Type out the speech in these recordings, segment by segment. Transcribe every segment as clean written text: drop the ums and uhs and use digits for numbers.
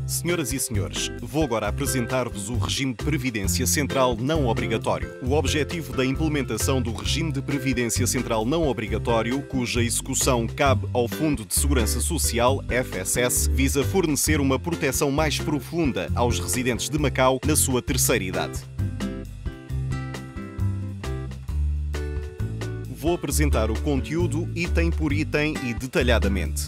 Senhoras e senhores, vou agora apresentar-vos o regime de previdência central não obrigatório. O objetivo da implementação do regime de previdência central não obrigatório, cuja execução cabe ao Fundo de Segurança Social, FSS, visa fornecer uma proteção mais profunda aos residentes de Macau na sua terceira idade. Vou apresentar o conteúdo item por item e detalhadamente.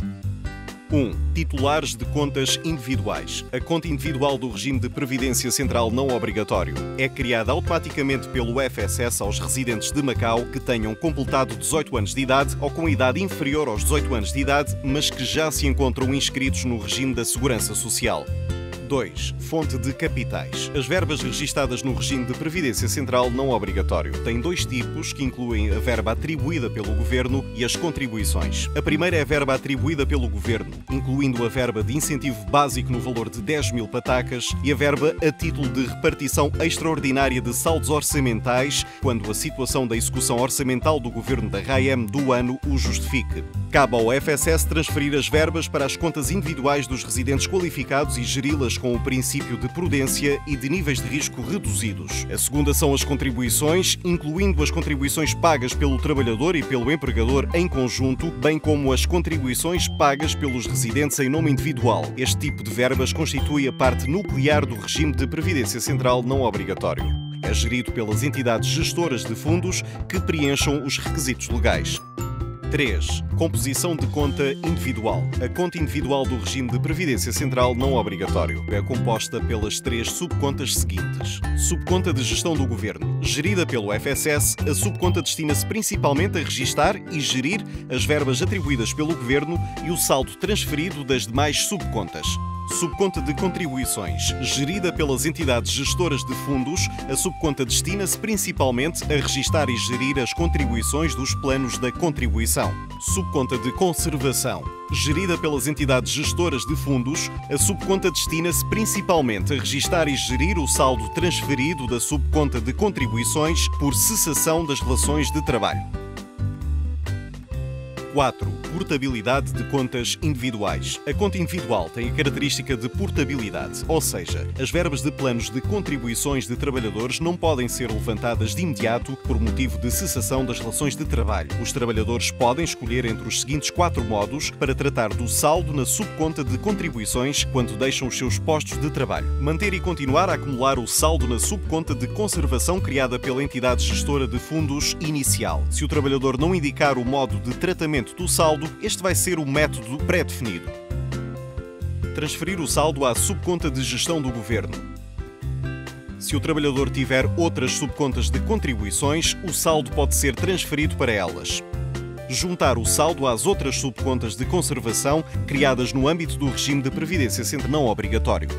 1. Titulares de contas individuais. A conta individual do regime de previdência central não obrigatório é criada automaticamente pelo FSS aos residentes de Macau que tenham completado 18 anos de idade ou com idade inferior aos 18 anos de idade, mas que já se encontram inscritos no regime da Segurança Social. 2. Fonte de capitais. As verbas registadas no regime de previdência central não obrigatório têm dois tipos que incluem a verba atribuída pelo Governo e as contribuições. A primeira é a verba atribuída pelo Governo, incluindo a verba de incentivo básico no valor de 10.000 patacas e a verba a título de repartição extraordinária de saldos orçamentais, quando a situação da execução orçamental do Governo da RAEM do ano o justifique. Cabe ao FSS transferir as verbas para as contas individuais dos residentes qualificados e geri-las com o princípio de prudência e de níveis de risco reduzidos. A segunda são as contribuições, incluindo as contribuições pagas pelo trabalhador e pelo empregador em conjunto, bem como as contribuições pagas pelos residentes em nome individual. Este tipo de verbas constitui a parte nuclear do regime de previdência central não obrigatório. É gerido pelas entidades gestoras de fundos que preencham os requisitos legais. 3. Composição de conta individual. A conta individual do regime de previdência central não obrigatório é composta pelas três subcontas seguintes. Subconta de gestão do Governo. Gerida pelo FSS, a subconta destina-se principalmente a registar e gerir as verbas atribuídas pelo Governo e o saldo transferido das demais subcontas. Subconta de contribuições. Gerida pelas entidades gestoras de fundos, a subconta destina-se principalmente a registar e gerir as contribuições dos planos da contribuição. Subconta de conservação. Gerida pelas entidades gestoras de fundos, a subconta destina-se principalmente a registar e gerir o saldo transferido da subconta de contribuições por cessação das relações de trabalho. 4. Portabilidade de contas individuais. A conta individual tem a característica de portabilidade, ou seja, as verbas de planos de contribuições de trabalhadores não podem ser levantadas de imediato por motivo de cessação das relações de trabalho. Os trabalhadores podem escolher entre os seguintes 4 modos para tratar do saldo na subconta de contribuições quando deixam os seus postos de trabalho. Manter e continuar a acumular o saldo na subconta de conservação criada pela entidade gestora de fundos inicial. Se o trabalhador não indicar o modo de tratamento do saldo, este vai ser o método pré-definido. Transferir o saldo à subconta de gestão do Governo. Se o trabalhador tiver outras subcontas de contribuições, o saldo pode ser transferido para elas. Juntar o saldo às outras subcontas de conservação criadas no âmbito do regime de previdência central não obrigatório.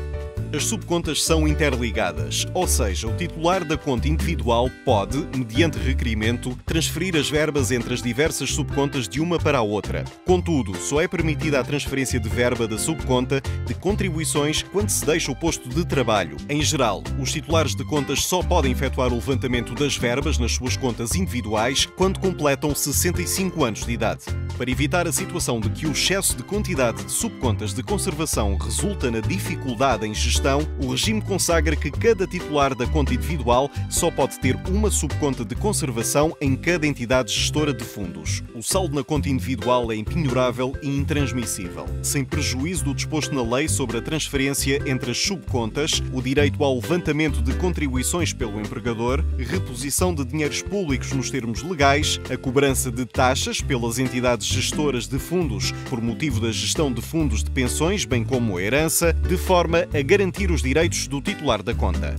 As subcontas são interligadas, ou seja, o titular da conta individual pode, mediante requerimento, transferir as verbas entre as diversas subcontas de uma para a outra. Contudo, só é permitida a transferência de verba da subconta de contribuições quando se deixa o posto de trabalho. Em geral, os titulares de contas só podem efetuar o levantamento das verbas nas suas contas individuais quando completam 65 anos de idade. Para evitar a situação de que o excesso de quantidade de subcontas de conservação resulta na dificuldade em gestão, o regime consagra que cada titular da conta individual só pode ter uma subconta de conservação em cada entidade gestora de fundos. O saldo na conta individual é impenhorável e intransmissível. Sem prejuízo do disposto na lei sobre a transferência entre as subcontas, o direito ao levantamento de contribuições pelo empregador, reposição de dinheiros públicos nos termos legais, a cobrança de taxas pelas entidades gestoras de fundos por motivo da gestão de fundos de pensões, bem como a herança, de forma a garantir os direitos do titular da conta.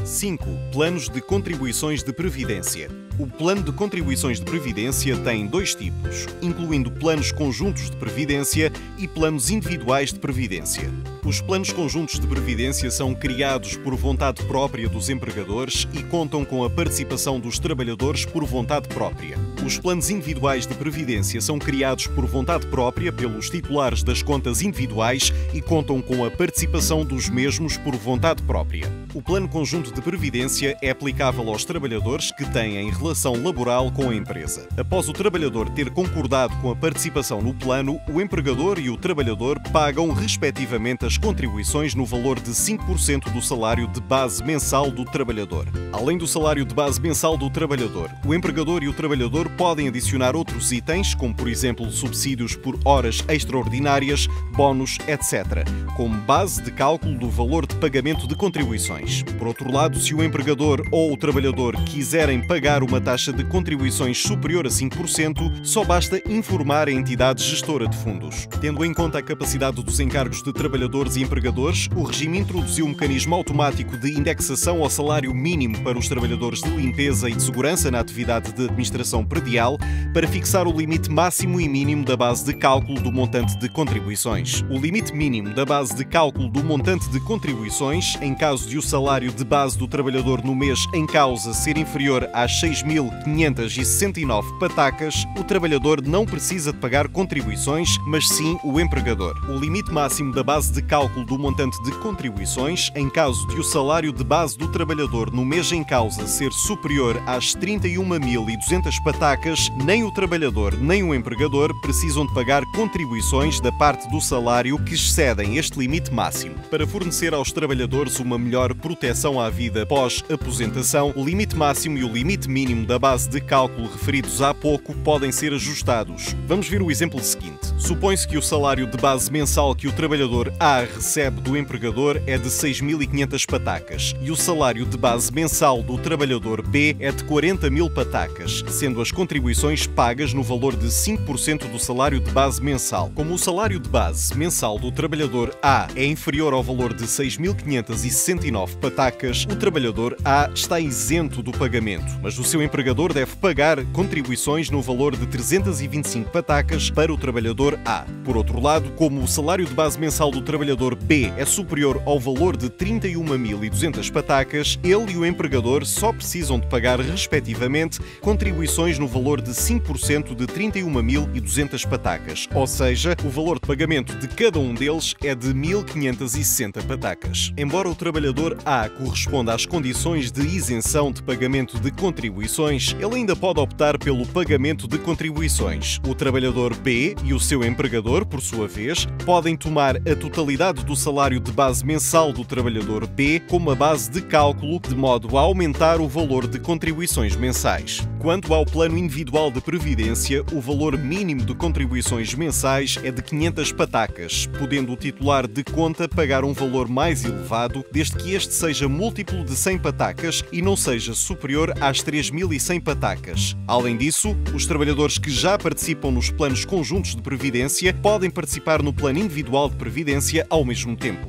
5. Planos de contribuições de previdência. O plano de contribuições de previdência tem dois tipos, incluindo planos conjuntos de previdência e planos individuais de previdência. Os planos conjuntos de previdência são criados por vontade própria dos empregadores e contam com a participação dos trabalhadores por vontade própria. Os planos individuais de previdência são criados por vontade própria pelos titulares das contas individuais e contam com a participação dos mesmos por vontade própria. O Plano Conjunto de Previdência é aplicável aos trabalhadores que têm relação laboral com a empresa. Após o trabalhador ter concordado com a participação no plano, o empregador e o trabalhador pagam, respectivamente, as contribuições no valor de 5% do salário de base mensal do trabalhador. Além do salário de base mensal do trabalhador, o empregador e o trabalhador podem adicionar outros itens, como, por exemplo, subsídios por horas extraordinárias, bónus, etc., como base de cálculo do valor de pagamento de contribuições. Por outro lado, se o empregador ou o trabalhador quiserem pagar uma taxa de contribuições superior a 5%, só basta informar a entidade gestora de fundos. Tendo em conta a capacidade dos encargos de trabalhadores e empregadores, o regime introduziu um mecanismo automático de indexação ao salário mínimo para os trabalhadores de limpeza e de segurança na atividade de administração predial para fixar o limite máximo e mínimo da base de cálculo do montante de contribuições. O limite mínimo da base de cálculo do montante de contribuições, em caso de o salário de base do trabalhador no mês em causa ser inferior às 6.569 patacas, o trabalhador não precisa de pagar contribuições, mas sim o empregador. O limite máximo da base de cálculo do montante de contribuições, em caso de o salário de base do trabalhador no mês em causa ser superior às 31.200 patacas, nem o trabalhador nem o empregador precisam de pagar contribuições da parte do salário que excedem este limite máximo. Para fornecer aos trabalhadores uma melhor proteção à vida pós-aposentação, o limite máximo e o limite mínimo da base de cálculo referidos há pouco podem ser ajustados. Vamos ver o exemplo seguinte. Supõe-se que o salário de base mensal que o trabalhador A recebe do empregador é de 6.500 patacas e o salário de base mensal do trabalhador B é de 40.000 patacas, sendo as contribuições pagas no valor de 5% do salário de base mensal. Como o salário de base mensal do trabalhador A é inferior ao valor de 6.569 patacas, o trabalhador A está isento do pagamento, mas o seu empregador deve pagar contribuições no valor de 325 patacas para o trabalhador A. Por outro lado, como o salário de base mensal do trabalhador B é superior ao valor de 31.200 patacas, ele e o empregador só precisam de pagar, respectivamente, contribuições no valor de 5% de 31.200 patacas, ou seja, o valor de pagamento de cada um deles é de 1.560 patacas. Embora o trabalhador A corresponda às condições de isenção de pagamento de contribuições, ele ainda pode optar pelo pagamento de contribuições. O trabalhador B e o seu empregador, por sua vez, podem tomar a totalidade do salário de base mensal do trabalhador B como a base de cálculo, de modo a aumentar o valor de contribuições mensais. Quanto ao plano individual de previdência, o valor mínimo de contribuições mensais é de 500 patacas, podendo o titular de conta pagar um valor mais elevado, desde que este seja múltiplo de 100 patacas e não seja superior às 3.100 patacas. Além disso, os trabalhadores que já participam nos planos conjuntos de previdência podem participar no plano individual de previdência ao mesmo tempo.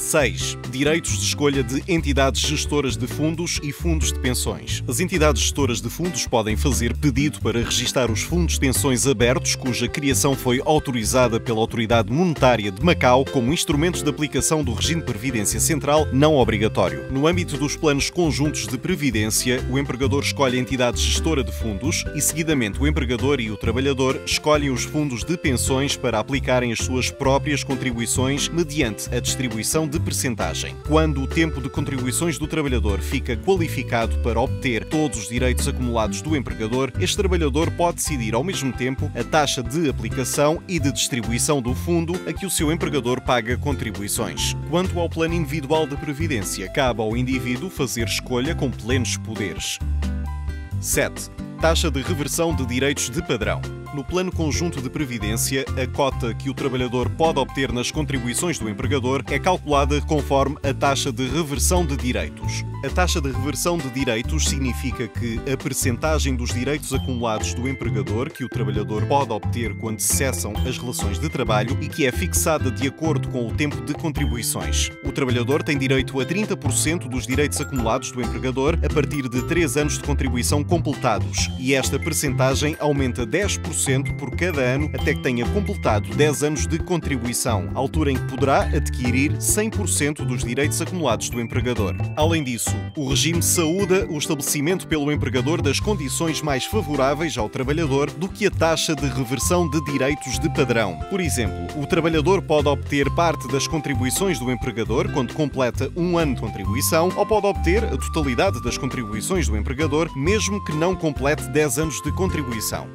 6. Direitos de escolha de entidades gestoras de fundos e fundos de pensões. As entidades gestoras de fundos podem fazer pedido para registar os fundos de pensões abertos cuja criação foi autorizada pela Autoridade Monetária de Macau como instrumentos de aplicação do regime de previdência central não obrigatório. No âmbito dos planos conjuntos de previdência, o empregador escolhe a entidade gestora de fundos e, seguidamente, o empregador e o trabalhador escolhem os fundos de pensões para aplicarem as suas próprias contribuições mediante a distribuição de percentagem. Quando o tempo de contribuições do trabalhador fica qualificado para obter todos os direitos acumulados do empregador, este trabalhador pode decidir ao mesmo tempo a taxa de aplicação e de distribuição do fundo a que o seu empregador paga contribuições. Quanto ao plano individual de previdência, cabe ao indivíduo fazer escolha com plenos poderes. 7. Taxa de reversão de direitos de padrão. No plano conjunto de previdência, a cota que o trabalhador pode obter nas contribuições do empregador é calculada conforme a taxa de reversão de direitos. A taxa de reversão de direitos significa que a percentagem dos direitos acumulados do empregador que o trabalhador pode obter quando cessam as relações de trabalho e que é fixada de acordo com o tempo de contribuições. O trabalhador tem direito a 30% dos direitos acumulados do empregador a partir de 3 anos de contribuição completados e esta percentagem aumenta 10% 10% por cada ano até que tenha completado 10 anos de contribuição, altura em que poderá adquirir 100% dos direitos acumulados do empregador. Além disso, o regime saúda o estabelecimento pelo empregador das condições mais favoráveis ao trabalhador do que a taxa de reversão de direitos de padrão. Por exemplo, o trabalhador pode obter parte das contribuições do empregador quando completa um ano de contribuição, ou pode obter a totalidade das contribuições do empregador, mesmo que não complete 10 anos de contribuição.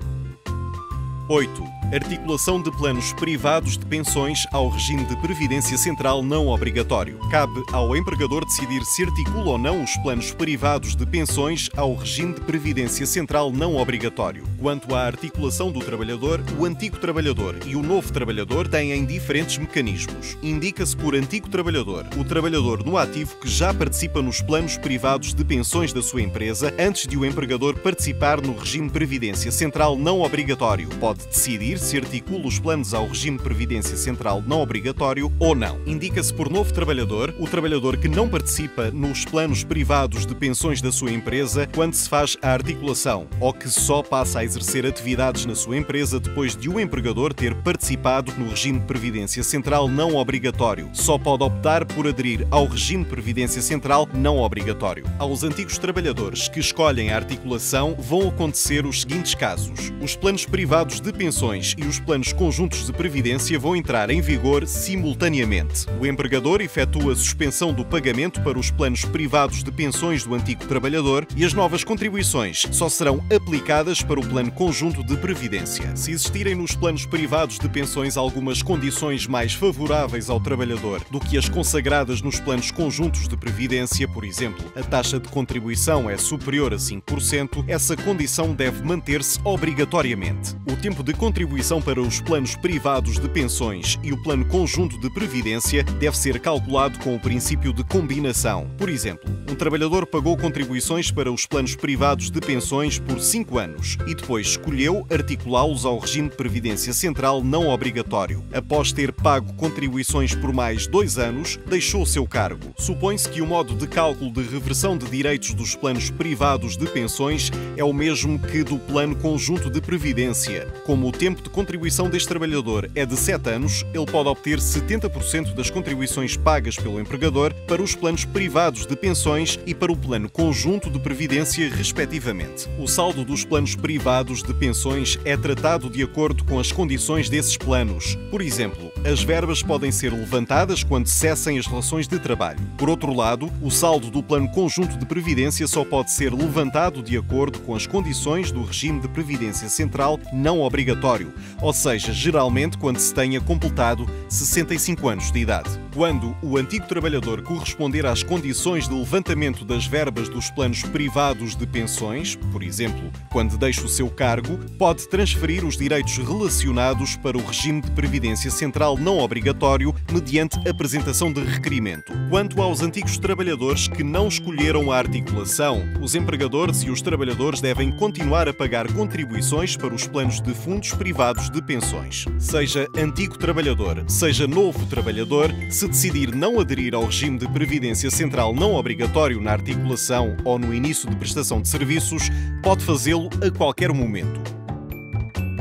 8. Articulação de planos privados de pensões ao regime de previdência central não obrigatório. Cabe ao empregador decidir se articula ou não os planos privados de pensões ao regime de previdência central não obrigatório. Quanto à articulação do trabalhador, o antigo trabalhador e o novo trabalhador têm diferentes mecanismos. Indica-se por antigo trabalhador o trabalhador no ativo que já participa nos planos privados de pensões da sua empresa antes de o empregador participar no regime de previdência central não obrigatório. Pode decidir se articula os planos ao regime de previdência central não obrigatório ou não. Indica-se por novo trabalhador o trabalhador que não participa nos planos privados de pensões da sua empresa quando se faz a articulação, ou que só passa a exercer atividades na sua empresa depois de o empregador ter participado no regime de previdência central não obrigatório. Só pode optar por aderir ao regime de previdência central não obrigatório. Aos antigos trabalhadores que escolhem a articulação vão acontecer os seguintes casos. Os planos privados de pensões e os planos conjuntos de previdência vão entrar em vigor simultaneamente. O empregador efetua a suspensão do pagamento para os planos privados de pensões do antigo trabalhador e as novas contribuições só serão aplicadas para o plano conjunto de previdência. Se existirem nos planos privados de pensões algumas condições mais favoráveis ao trabalhador do que as consagradas nos planos conjuntos de previdência, por exemplo, a taxa de contribuição é superior a 5%, essa condição deve manter-se obrigatoriamente. O tempo de contribuição para os planos privados de pensões e o plano conjunto de previdência deve ser calculado com o princípio de combinação. Por exemplo, um trabalhador pagou contribuições para os planos privados de pensões por 5 anos e depois escolheu articulá-los ao regime de previdência central não obrigatório. Após ter pago contribuições por mais 2 anos, deixou o seu cargo. Supõe-se que o modo de cálculo de reversão de direitos dos planos privados de pensões é o mesmo que do plano conjunto de previdência. Como o tempo de contribuição deste trabalhador é de 7 anos, ele pode obter 70% das contribuições pagas pelo empregador para os planos privados de pensões e para o plano conjunto de previdência, respectivamente. O saldo dos planos privados de pensões é tratado de acordo com as condições desses planos. Por exemplo, as verbas podem ser levantadas quando cessem as relações de trabalho. Por outro lado, o saldo do plano conjunto de previdência só pode ser levantado de acordo com as condições do regime de previdência central não obrigatório, ou seja, geralmente quando se tenha completado 65 anos de idade. Quando o antigo trabalhador corresponder às condições de levantamento das verbas dos planos privados de pensões, por exemplo, quando deixa o seu cargo, pode transferir os direitos relacionados para o regime de previdência central não obrigatório mediante apresentação de requerimento. Quanto aos antigos trabalhadores que não escolheram a articulação, os empregadores e os trabalhadores devem continuar a pagar contribuições para os planos de fundos privados de pensões. Seja antigo trabalhador, seja novo trabalhador, se decidir não aderir ao regime de previdência central não obrigatório na articulação ou no início de prestação de serviços, pode fazê-lo a qualquer momento.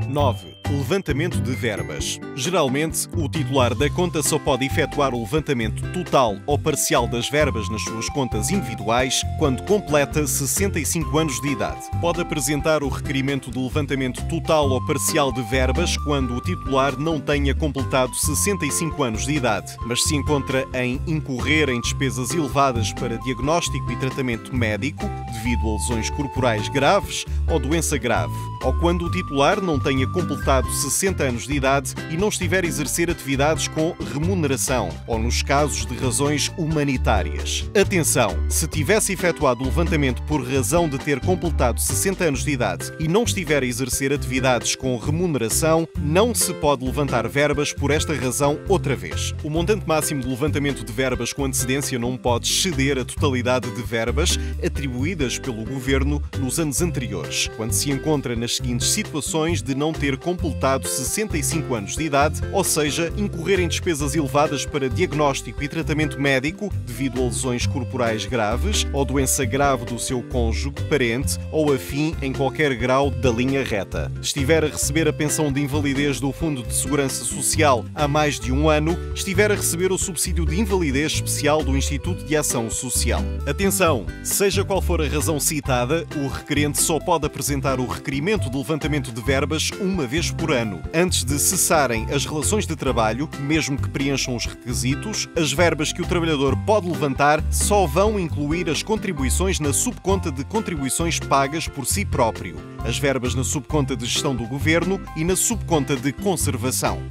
9. Levantamento de verbas. Geralmente, o titular da conta só pode efetuar o levantamento total ou parcial das verbas nas suas contas individuais quando completa 65 anos de idade. Pode apresentar o requerimento de levantamento total ou parcial de verbas quando o titular não tenha completado 65 anos de idade, mas se encontra em incorrer em despesas elevadas para diagnóstico e tratamento médico devido a lesões corporais graves ou doença grave, ou quando o titular não tenha completado 60 anos de idade e não estiver a exercer atividades com remuneração, ou nos casos de razões humanitárias. Atenção! Se tivesse efetuado o levantamento por razão de ter completado 60 anos de idade e não estiver a exercer atividades com remuneração, não se pode levantar verbas por esta razão outra vez. O montante máximo de levantamento de verbas com antecedência não pode exceder a totalidade de verbas atribuídas pelo Governo nos anos anteriores, quando se encontra nas seguintes situações de não ter completado completado 65 anos de idade, ou seja, incorrer em despesas elevadas para diagnóstico e tratamento médico devido a lesões corporais graves ou doença grave do seu cônjuge, parente ou afim em qualquer grau da linha reta. Estiver a receber a pensão de invalidez do Fundo de Segurança Social há mais de um ano, estiver a receber o subsídio de invalidez especial do Instituto de Ação Social. Atenção! Seja qual for a razão citada, o requerente só pode apresentar o requerimento de levantamento de verbas uma vez por ano. Antes de cessarem as relações de trabalho, mesmo que preencham os requisitos, as verbas que o trabalhador pode levantar só vão incluir as contribuições na subconta de contribuições pagas por si próprio, as verbas na subconta de gestão do governo e na subconta de conservação.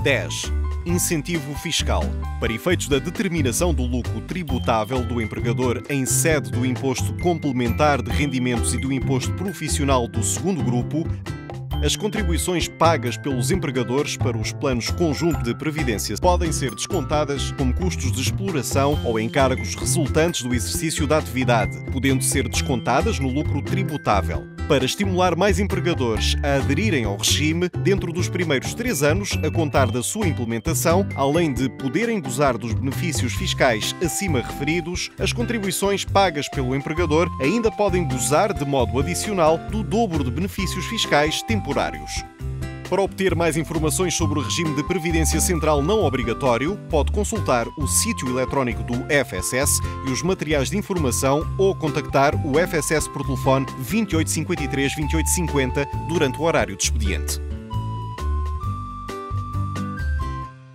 10. Incentivo fiscal. Para efeitos da determinação do lucro tributável do empregador em sede do Imposto Complementar de Rendimentos e do Imposto Profissional do segundo grupo, as contribuições pagas pelos empregadores para os planos conjunto de previdência podem ser descontadas como custos de exploração ou encargos resultantes do exercício da atividade, podendo ser descontadas no lucro tributável. Para estimular mais empregadores a aderirem ao regime, dentro dos primeiros 3 anos, a contar da sua implementação, além de poderem gozar dos benefícios fiscais acima referidos, as contribuições pagas pelo empregador ainda podem gozar de modo adicional do dobro de benefícios fiscais temporários. Para obter mais informações sobre o regime de previdência central não obrigatório, pode consultar o sítio eletrónico do FSS e os materiais de informação ou contactar o FSS por telefone 2853 2850 durante o horário de expediente.